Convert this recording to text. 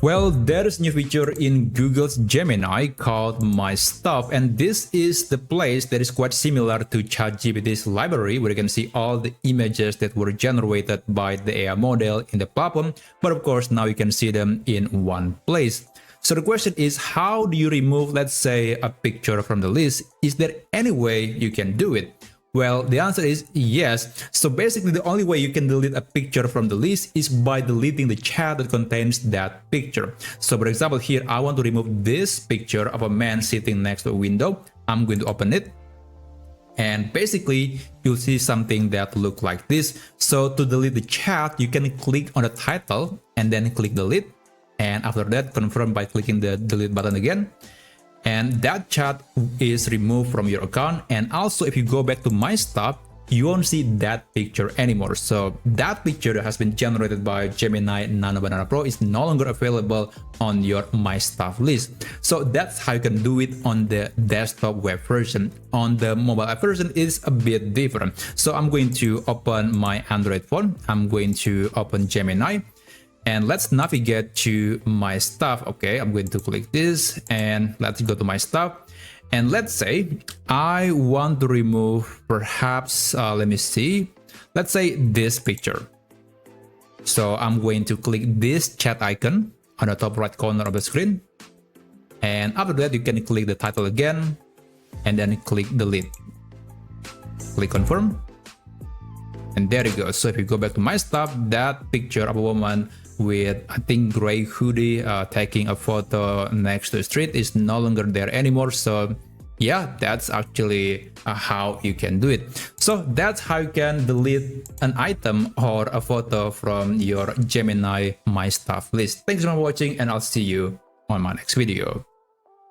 Well, there is a new feature in Google's Gemini called My Stuff, and this is the place that is quite similar to ChatGPT's library, where you can see all the images that were generated by the AI model in the platform, but of course now you can see them in one place. So the question is, how do you remove, let's say, a picture from the list? Is there any way you can do it? Well, the answer is yes. So basically, the only way you can delete a picture from the list is by deleting the chat that contains that picture. So for example, here, I want to remove this picture of a man sitting next to a window. I'm going to open it. And basically, you'll see something that looks like this. So to delete the chat, you can click on the title and then click delete. And after that, confirm by clicking the delete button again. And that chat is removed from your account. And also, if you go back to My Stuff, you won't see that picture anymore. So that picture that has been generated by Gemini Nano Banana Pro is no longer available on your My Stuff list. So that's how you can do it on the desktop web version. On the mobile app version, it's a bit different. So I'm going to open my Android phone. I'm going to open Gemini. And let's navigate to My Stuff. Okay, I'm going to click this and let's go to My Stuff. And let's say I want to remove perhaps, let me see, let's say this picture. So I'm going to click this chat icon on the top right corner of the screen. And after that, you can click the title again and then click delete. Click confirm. And there you go. So if you go back to My Stuff, that picture of a woman with, I think, gray hoodie taking a photo next to the street is no longer there anymore. So yeah, that's actually how you can do it. So that's how you can delete an item or a photo from your Gemini My Stuff list. Thanks for watching, and I'll see you on my next video.